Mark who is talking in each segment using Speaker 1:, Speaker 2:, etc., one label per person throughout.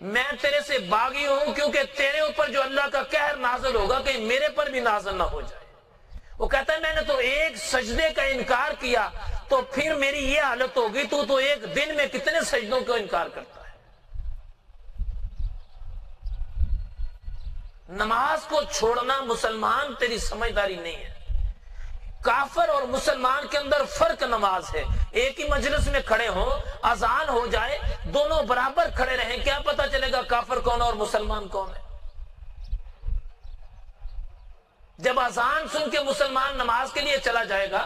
Speaker 1: میں تیرے سے باغی ہوں کیونکہ تیرے اوپر جو اللہ کا قہر نازل ہوگا کہیں میرے پر بھی نازل نہ ہو جائے۔ وہ کہتا ہے میں نے تو ایک سجدے کا انکار کیا تو پھر میری یہ حالت ہوگی، تو ایک دن میں کتنے سجدوں کو انکار کرتا ہے۔ نماز کو چھوڑنا مسلمان تیری سمجھداری نہیں ہے۔ کافر اور مسلمان کے اندر فرق نماز ہے۔ ایک ہی مجلس میں کھڑے ہوں، اذان ہو جائے، دونوں برابر کھڑے رہیں، کیا پتا چلے گا کافر کون ہے اور مسلمان کون ہے؟ جب اذان سن کے مسلمان نماز کے لیے چلا جائے گا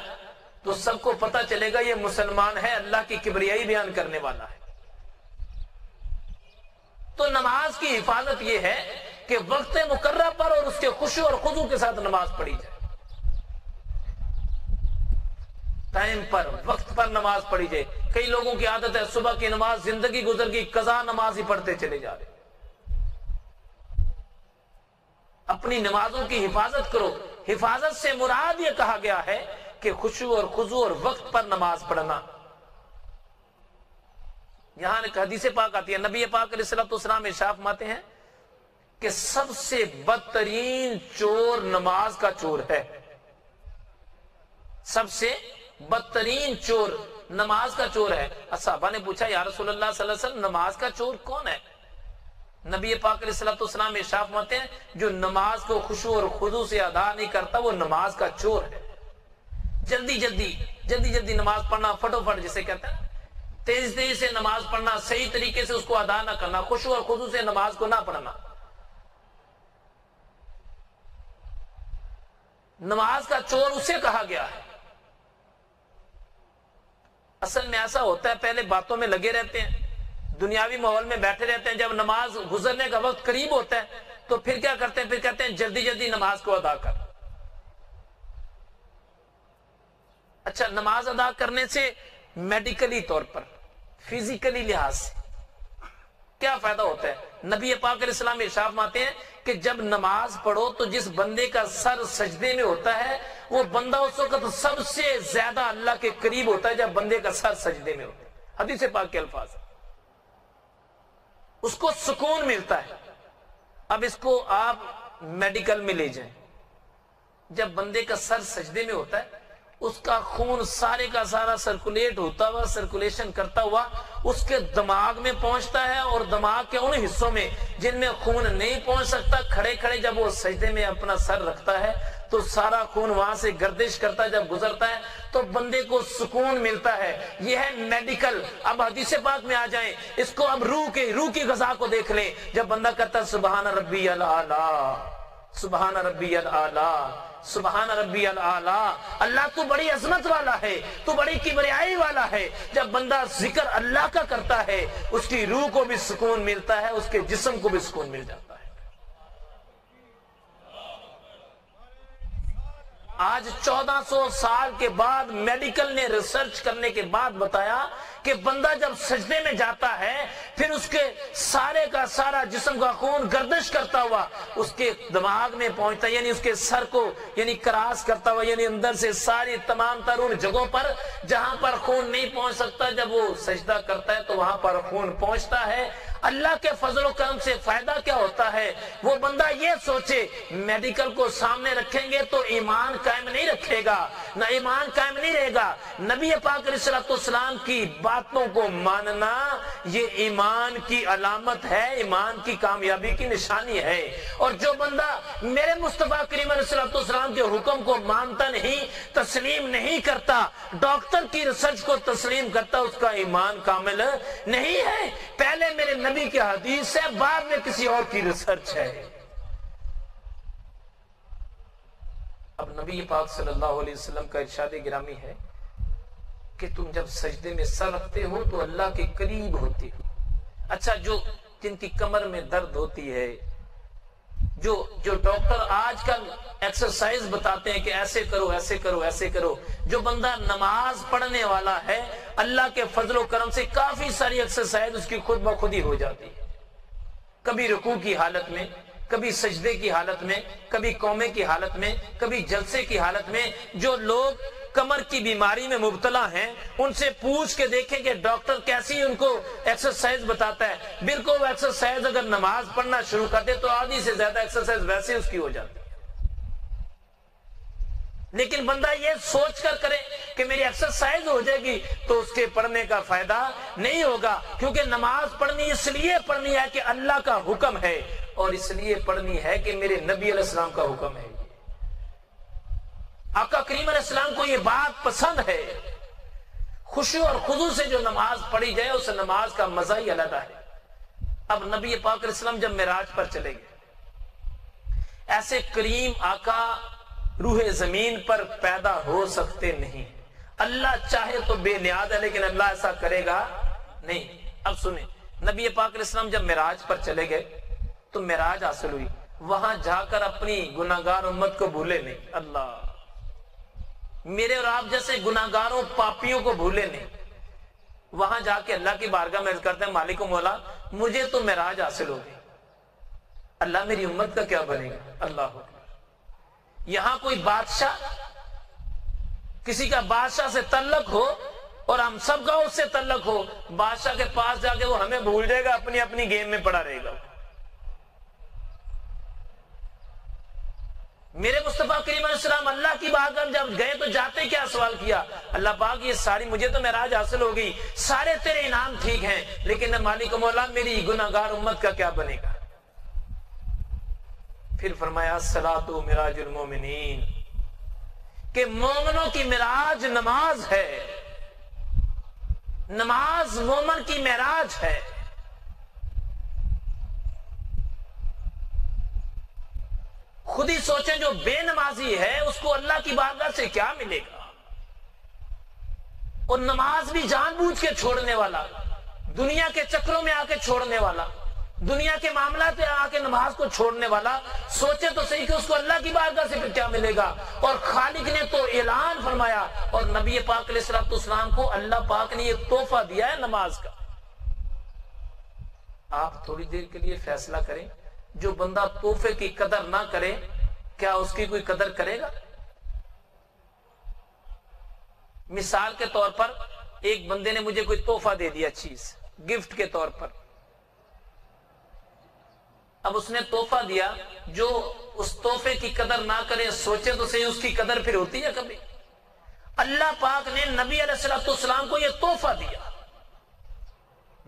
Speaker 1: تو سب کو پتا چلے گا یہ مسلمان ہے، اللہ کی کبریائی بیان کرنے والا ہے۔ تو نماز کی حفاظت یہ ہے کہ وقت مقررہ پر اور اس کے خشوع اور خضوع کے ساتھ نماز پڑھی جائے، ٹائم پر، وقت پر نماز پڑھی جائے۔ کئی لوگوں کی عادت ہے صبح کی نماز زندگی گزر گئی، قضا نماز ہی پڑھتے چلے جا رہے۔ اپنی نمازوں کی حفاظت کرو۔ حفاظت سے مراد یہ کہا گیا ہے کہ خشوع اور خضوع اور وقت پر نماز پڑھنا۔ یہاں ایک حدیث پاک آتی ہے، نبی پاک علیہ الصلوۃ والسلام ارشاد فرماتے ہیں کہ سب سے بدترین چور نماز کا چور ہے۔ سب سے بدترین چور نماز کا چور ہے۔ صحابہ نے پوچھا یا رسول اللہ صلی اللہ علیہ وسلم نماز کا چور کون ہے؟ نبی پاک علیہ الصلوۃ والسلام ارشاد فرماتے ہیں جو نماز کو خشوع اور خضوع سے ادا نہیں کرتا وہ نماز کا چور ہے۔ جلدی نماز پڑھنا، فٹوفٹ جسے کہتے ہیں، تیزی سے نماز پڑھنا، صحیح طریقے سے اس کو ادا نہ کرنا، خشوع اور خضوع سے نماز کو نہ پڑھنا۔ نماز کا چور اسے کہا گیا ہے۔ اصل میں ایسا ہوتا ہے پہلے باتوں میں لگے رہتے ہیں، دنیاوی ماحول میں بیٹھے رہتے ہیں، جب نماز گزرنے کا وقت قریب ہوتا ہے تو پھر کیا کرتے ہیں؟ پھر کہتے ہیں جلدی نماز کو ادا کر۔ اچھا، نماز ادا کرنے سے میڈیکلی طور پر، فزیکلی لحاظ سے کیا فائدہ ہوتا ہے؟ نبی پاک علیہ السلام ارشاد فرماتے ہیں کہ جب نماز پڑھو تو جس بندے کا سر سجدے میں ہوتا ہے وہ بندہ اس وقت سب سے زیادہ اللہ کے قریب ہوتا ہے جب بندے کا سر سجدے میں ہوتا ہے۔ حدیث پاک کے الفاظ ہیں، اس کو سکون ملتا ہے۔ اب اس کو آپ میڈیکل میں لے جائیں، جب بندے کا سر سجدے میں ہوتا ہے اس کا خون سارے کا سارا سرکولیٹ ہوتا ہوا، سرکولیشن کرتا ہوا اس کے دماغ میں پہنچتا ہے، اور دماغ کے ان حصوں میں جن میں خون نہیں پہنچ سکتا، کھڑے جب وہ سجدے میں اپنا سر رکھتا ہے تو سارا خون وہاں سے گردش کرتا ہے، جب گزرتا ہے تو بندے کو سکون ملتا ہے۔ یہ ہے میڈیکل۔ اب حدیث پاک میں آ جائیں، اس کو اب روح کی غذا کو دیکھ لیں۔ جب بندہ کہتا ہے سبحان ربی الاعلی، سبحان ربی الاعلی، سبحان ربی الاعلی، اللہ تو بڑی عظمت والا ہے، تو بڑی کبریائی والا ہے۔ جب بندہ ذکر اللہ کا کرتا ہے اس کی روح کو بھی سکون ملتا ہے، اس کے جسم کو بھی سکون مل جاتا ہے۔ آج 1400 سال کے بعد میڈیکل نے ریسرچ کرنے کے بعد بتایا کہ بندہ جب سجدے میں جاتا ہے پھر اس کے سارے کا سارا جسم کا خون گردش کرتا ہوا اس کے دماغ میں پہنچتا ہے، یعنی اس کے سر کو کراس کرتا ہوا، یعنی اندر سے ساری تمام تر ان جگہوں پر جہاں پر خون نہیں پہنچ سکتا، جب وہ سجدہ کرتا ہے تو وہاں پر خون پہنچتا ہے۔ اللہ کے فضل و کرم سے فائدہ کیا ہوتا ہے؟ وہ بندہ یہ سوچے میڈیکل کو سامنے رکھیں گے تو ایمان قائم نہیں رکھے گا، نہ ایمان قائم نہیں رہے گا۔ نبی پاک علیہ الصلوۃ والسلام کی باتوں کو ماننا یہ ایمان کی علامت ہے، ایمان کی کامیابی کی نشانی ہے۔ اور جو بندہ میرے مصطفیٰ کریم علیہ الصلوۃ والسلام کے حکم کو مانتا نہیں، تسلیم نہیں کرتا، ڈاکٹر کی ریسرچ کو تسلیم کرتا، اس کا ایمان کامل نہیں ہے۔ پہلے میرے نبی کی حدیث ہے، بعد میں کسی اور کی ریسرچ ہے۔ اب نبی پاک صلی اللہ علیہ وسلم کا ارشاد گرامی ہے کہ تم جب سجدے میں سر رکھتے ہو تو اللہ کے قریب ہوتے ہو۔ اچھا، جن کی کمر میں درد ہوتی ہے، جو ڈاکٹر آج کل ایکسرسائز بتاتے ہیں کہ ایسے کرو ایسے کرو ایسے کرو، جو بندہ نماز پڑھنے والا ہے اللہ کے فضل و کرم سے کافی ساری ایکسرسائز اس کی خود بخود ہی ہو جاتی ہے، کبھی رکوع کی حالت میں، کبھی سجدے کی حالت میں، کبھی قومے کی حالت میں، کبھی جلسے کی حالت میں۔ جو لوگ کمر کی بیماری میں مبتلا ہیں ان سے پوچھ کے دیکھیں کہ ڈاکٹر کیسی ان کو ایکسرسائز بتاتا ہے، بالکل وہ ایکسرسائز اگر نماز پڑھنا شروع کر دے تو آدھی سے زیادہ ایکسرسائز ویسے اس کی ہو جاتی ہے۔ لیکن بندہ یہ سوچ کر کرے کہ میری ایکسرسائز ہو جائے گی تو اس کے پڑھنے کا فائدہ نہیں ہوگا، کیونکہ نماز پڑھنی اس لیے پڑھنی ہے کہ اللہ کا حکم ہے، اور اس لیے پڑھنی ہے کہ میرے نبی علیہ السلام کا حکم ہے۔ آقا کریم علیہ السلام کو یہ بات پسند ہے، خشوع اور خضوع سے جو نماز پڑھی جائے اس نماز کا مزہ ہی علیحدہ ہے۔ اب نبی پاک علیہ السلام جب معراج پر چلے گئے، ایسے کریم آقا روح زمین پر پیدا ہو سکتے نہیں، اللہ چاہے تو بے نیاز ہے لیکن اللہ ایسا کرے گا نہیں۔ اب سنیں، نبی پاک علیہ السلام جب معراج پر چلے گئے تو معراج حاصل ہوئی، وہاں جا کر اپنی گناہگار امت کو بھولے نہیں، اللہ میرے اور آپ جیسے گناہگاروں پاپیوں کو بھولے نہیں، وہاں جا کے اللہ کی بارگاہ میں عرض کرتے ہیں مالک و مولا مجھے تو معراج حاصل ہو گئی، اللہ میری امت کا کیا بنے گا؟ اللہ اکبر۔ یہاں کوئی بادشاہ کسی کا بادشاہ سے تعلق ہو اور ہم سب کا اس سے تعلق ہو، بادشاہ کے پاس جا کے وہ ہمیں بھول جائے گا، اپنی اپنی گیم میں پڑا رہے گا۔ میرے مصطفیٰ کریم علیہ السلام اللہ کی بارگاہ جب گئے تو جاتے کیا سوال کیا؟ اللہ پاک یہ ساری مجھے تو معراج حاصل ہو گئی، سارے تیرے انعام ٹھیک ہیں، لیکن مالک مولا میری گناہگار امت کا کیا بنے گا؟ پھر فرمایا الصلاۃ معراج المومنین، کہ مومنوں کی معراج نماز ہے، نماز مومن کی معراج ہے۔ خود ہی سوچیں جو بے نمازی ہے اس کو اللہ کی بارگاہ سے کیا ملے گا؟ اور نماز بھی جان بوجھ کے چھوڑنے والا، دنیا کے چکروں میں آ کے چھوڑنے والا، دنیا کے معاملات میں آ کے نماز کو چھوڑنے والا، سوچے تو صحیح کہ اس کو اللہ کی بارگاہ سے پھر کیا ملے گا؟ اور خالق نے تو اعلان فرمایا، اور نبی پاک علیہ السلام کو اللہ پاک نے یہ تحفہ دیا ہے نماز کا۔ آپ تھوڑی دیر کے لیے فیصلہ کریں، جو بندہ تحفے کی قدر نہ کرے کیا اس کی کوئی قدر کرے گا؟ مثال کے طور پر ایک بندے نے مجھے کوئی تحفہ دے دیا، چیز گفٹ کے طور پر، اب اس نے تحفہ دیا، جو اس تحفے کی قدر نہ کرے سوچے تو صحیح اس کی قدر پھر ہوتی ہے کبھی؟ اللہ پاک نے نبی علیہ السلام کو یہ تحفہ دیا،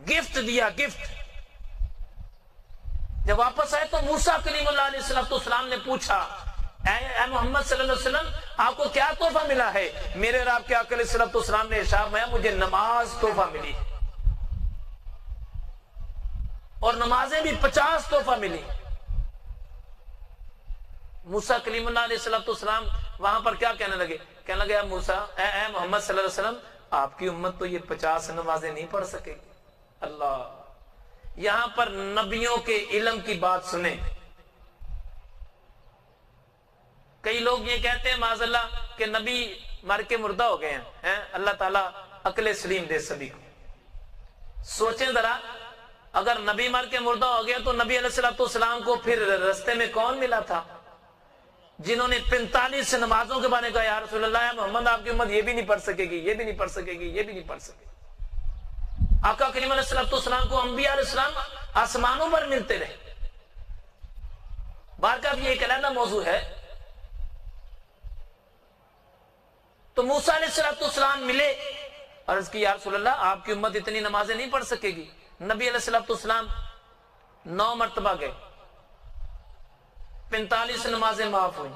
Speaker 1: گفٹ دیا، گفٹ۔ جب واپس آئے تو موسیٰ کلیم اللہ علیہ السلام نے پوچھا اے محمد صلی اللہ علیہ وسلم آپ کو کیا تحفہ ملا ہے؟ میرے اور آپ کے آقا علیہ السلام نے ارشاد فرمایا مجھے نماز تحفہ ملی، اور نمازیں بھی 50 تحفہ ملی۔ موسیٰ کلیم اللہ علیہ السلام وہاں پر کیا کہنے لگے؟ کہنے لگے موسیٰ اے محمد صلی اللہ علیہ وسلم آپ کی امت تو یہ 50 نمازیں نہیں پڑھ سکے گی۔ اللہ، یہاں پر نبیوں کے علم کی بات سنیں۔ کئی لوگ یہ کہتے ہیں معاذ اللہ کہ نبی مر کے مردہ ہو گئے ہیں، اللہ تعالیٰ عقل سلیم دے سبھی کو۔ سوچیں ذرا، اگر نبی مر کے مردہ ہو گیا تو نبی علیہ السلام کو پھر رستے میں کون ملا تھا جنہوں نے 45 نمازوں کے بارے میں کہا یا رسول اللہ یا محمد آپ کی امت یہ بھی نہیں پڑھ سکے گی، یہ بھی نہیں پڑھ سکے گی، یہ بھی نہیں پڑھ سکے گی۔ آقا کریم علیہ السلام کو انبیاء علیہ السلام آسمانوں پر ملتے رہے۔ بار کا بھی ایک علیحدہ موضوع ہے۔ تو موسیٰ علیہ السلام ملے، عرض کی یا رسول اللہ آپ کی امت اتنی نمازیں نہیں پڑھ سکے گی۔ نبی علیہ السلام 9 مرتبہ گئے، 45 نمازیں معاف ہوئی۔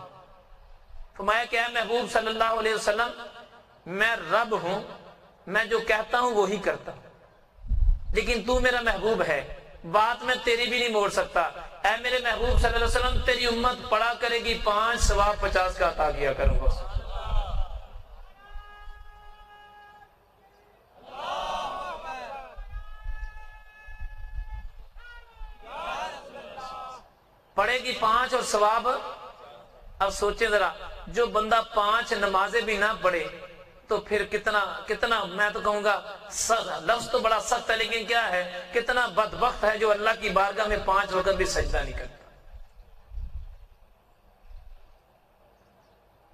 Speaker 1: فرمایا کہ اے محبوب صلی اللہ علیہ وسلم میں رب ہوں، میں جو کہتا ہوں وہی کرتا ہوں، لیکن تو میرا محبوب ہے، بات میں تیری بھی نہیں موڑ سکتا۔ اے میرے محبوب صلی اللہ علیہ وسلم تیری امت پڑھا کرے گی 5 ثواب 50 کا عطا کیا کروں گا۔ پڑھے گی 5 اور ثواب۔ اب سوچیں ذرا، جو بندہ 5 نمازیں بھی نہ پڑھے تو پھر کتنا میں تو کہوں گا لفظ تو بڑا سخت ہے لیکن کیا ہے، کتنا بدبخت ہے جو اللہ کی بارگاہ میں 5 وقت بھی سجدہ نہیں کرتا۔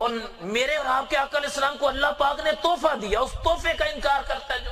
Speaker 1: اور میرے اور آپ کے آقا علیہ السلام کو اللہ پاک نے تحفہ دیا، اس تحفے کا انکار کرتا ہے جو